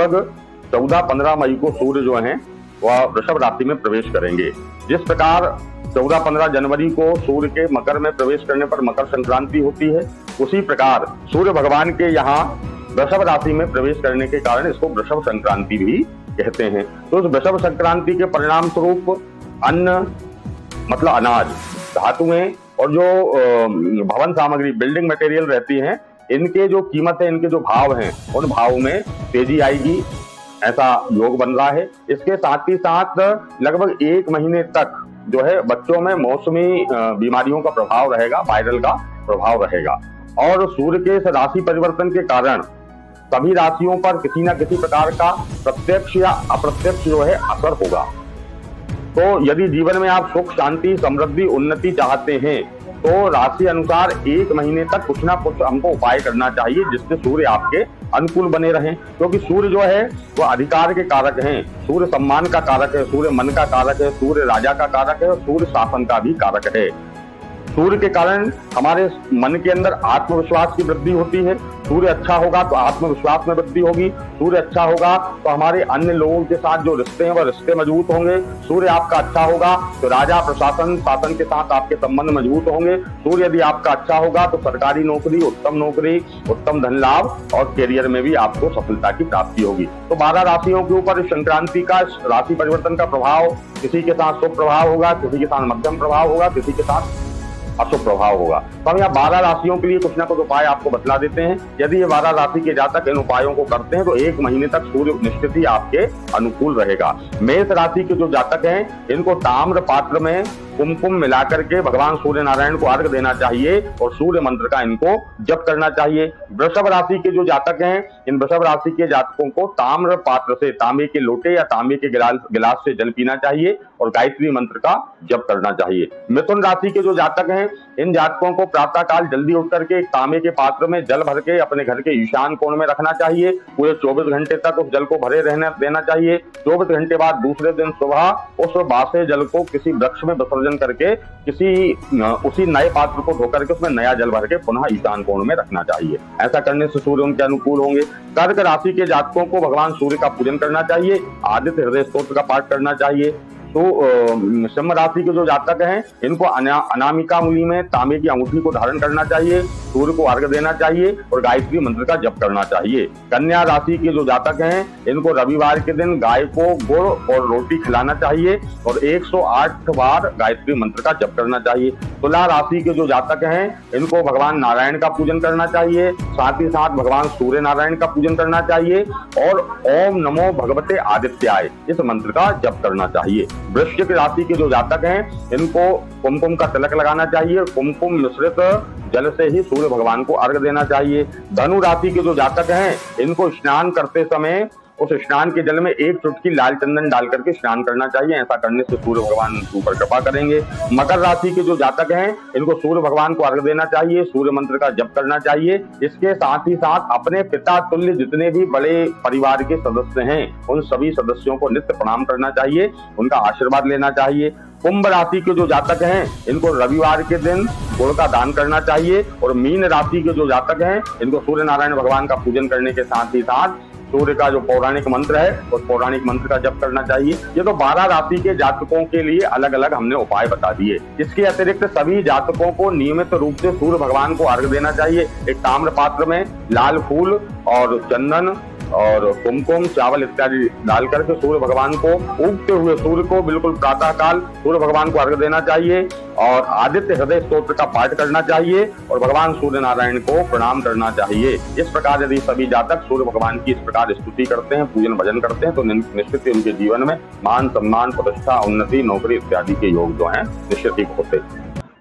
लगभग 14-15 मई को सूर्य जो है वह वृषभ राशि में प्रवेश करेंगे। जिस प्रकार 14-15 जनवरी को सूर्य के मकर में प्रवेश करने पर मकर संक्रांति होती है, उसी प्रकार सूर्य भगवान के यहाँ वृषभ राशि में प्रवेश करने के कारण इसको वृषभ संक्रांति भी कहते हैं। तो उस वृषभ संक्रांति के परिणाम स्वरूप अन्न मतलब अनाज, धातुएं और जो भवन सामग्री बिल्डिंग मटेरियल रहती हैं, इनके जो कीमत है, इनके जो भाव हैं, उन भावों में तेजी आएगी, ऐसा योग बन रहा है। इसके साथ ही साथ लगभग 1 महीने तक जो है बच्चों में मौसमी बीमारियों का प्रभाव रहेगा, वायरल का प्रभाव रहेगा। और सूर्य के इस राशि परिवर्तन के कारण सभी राशियों पर किसी न किसी प्रकार का प्रत्यक्ष या अप्रत्यक्ष जो है असर होगा। तो यदि जीवन में आप सुख, शांति, समृद्धि, उन्नति चाहते हैं तो राशि अनुसार 1 महीने तक कुछ ना कुछ हमको उपाय करना चाहिए जिससे सूर्य आपके अनुकूल बने रहें। क्योंकि सूर्य जो है वो अधिकार के कारक हैं, सूर्य सम्मान का कारक है, सूर्य मन का कारक है, सूर्य राजा का कारक है और सूर्य शासन का भी कारक है। सूर्य के कारण हमारे मन के अंदर आत्मविश्वास की वृद्धि होती है। सूर्य अच्छा होगा तो आत्मविश्वास में वृद्धि होगी। सूर्य अच्छा होगा तो हमारे अन्य लोगों के साथ जो रिश्ते हैं वह रिश्ते मजबूत होंगे। सूर्य आपका अच्छा होगा तो राजा प्रशासन शासन के साथ आपके संबंध मजबूत होंगे। सूर्य यदि आपका अच्छा होगा तो सरकारी नौकरी, उत्तम धन लाभ और करियर में भी आपको सफलता की प्राप्ति होगी। तो 12 राशियों के ऊपर संक्रांति का राशि परिवर्तन का प्रभाव, किसी के साथ शुभ प्रभाव होगा, किसी के साथ मध्यम प्रभाव होगा, किसी के साथ अशुभ प्रभाव होगा। तो हम यहाँ 12 राशियों के लिए कुछ ना कुछ उपाय आपको बतला देते हैं। यदि ये 12 राशि के जातक इन उपायों को करते हैं तो 1 महीने तक सूर्य निश्चित ही आपके अनुकूल रहेगा। मेष राशि के जो जातक हैं इनको ताम्र पात्र में कुमकुम मिलाकर के भगवान सूर्य नारायण को अर्घ देना चाहिए और सूर्य मंत्र का इनको जप करना चाहिए। वृषभ राशि के जो जातक हैं, इन वृषभ राशि के जातकों को ताम्र पात्र से, तांबे के लोटे या तांबे के गिलास से जल पीना चाहिए और गायत्री मंत्र का जप करना चाहिए। मिथुन राशि के जो जातक हैं, इन जातकों को प्रातः काल जल्दी उठ करके एक तांबे के पात्र में जल भर के अपने घर के ईशान कोण में रखना चाहिए। पूरे 24 घंटे तक उस जल को भरे रहने देना चाहिए। 24 घंटे बाद दूसरे दिन सुबह उस बासे जल को किसी वृक्ष में विसर्जन करके उसी नए पात्र को धो करके उसमें नया जल भर के पुनः ईशान कोण में रखना चाहिए। ऐसा करने से सूर्य उनके अनुकूल होंगे। कर्क राशि के जातकों को भगवान सूर्य का पूजन करना चाहिए, आदित्य हृदय स्तोत्र का पाठ करना चाहिए। तो सिंह राशि के जो जातक हैं इनको अनामिका मूली में तांबे की अंगूठी को धारण करना चाहिए, सूर्य को अर्घ्य देना चाहिए और गायत्री मंत्र का जप करना चाहिए। कन्या राशि के जो जातक हैं इनको रविवार के दिन गाय को गुड़ और रोटी खिलाना चाहिए और 108 बार गायत्री मंत्र का जप करना चाहिए। तुला राशि के जो जातक हैं इनको भगवान नारायण का पूजन करना चाहिए, साथ ही साथ भगवान सूर्य नारायण का पूजन करना चाहिए और ओम नमो भगवते आदित्याय इस मंत्र का जप करना चाहिए। वृश्चिक राशि के जो जातक हैं इनको कुमकुम का तिलक लगाना चाहिए, कुमकुम मिश्रित जल से ही सूर्य भगवान को अर्घ्य देना चाहिए। धनु राशि के जो जातक हैं इनको स्नान करते समय उस स्नान के जल में 1 चुटकी लाल चंदन डाल करके स्नान करना चाहिए। ऐसा करने से सूर्य भगवान ऊपर कृपा करेंगे। मकर राशि के जो जातक हैं इनको सूर्य भगवान को अर्घ्य देना चाहिए, सूर्य मंत्र का जप करना चाहिए। इसके साथ ही साथ अपने पिता तुल्य जितने भी बड़े परिवार के सदस्य हैं उन सभी सदस्यों को नित्य प्रणाम करना चाहिए, उनका आशीर्वाद लेना चाहिए। कुंभ राशि के जो जातक हैं इनको रविवार के दिन गुड़ का दान करना चाहिए और मीन राशि के जो जातक हैं इनको सूर्य नारायण भगवान का पूजन करने के साथ ही साथ सूर्य का जो पौराणिक मंत्र है उस पौराणिक मंत्र का जप करना चाहिए। ये तो 12 राशि के जातकों के लिए अलग अलग हमने उपाय बता दिए। इसके अतिरिक्त सभी जातकों को नियमित रूप से सूर्य भगवान को अर्घ्य देना चाहिए। एक ताम्र पात्र में लाल फूल और चंदन और कुमकुम, चावल इत्यादि डाल करके सूर्य भगवान को, उगते हुए सूर्य को बिल्कुल प्रातः काल सूर्य भगवान को अर्घ्य देना चाहिए और आदित्य हृदय स्तोत्र का पाठ करना चाहिए और भगवान सूर्य नारायण को प्रणाम करना चाहिए। इस प्रकार यदि सभी जातक सूर्य भगवान की इस प्रकार स्तुति करते हैं, पूजन भजन करते हैं तो निश्चित ही उनके जीवन में मान सम्मान, प्रतिष्ठा, उन्नति, नौकरी इत्यादि के योग जो है निश्चित ही होते हैं।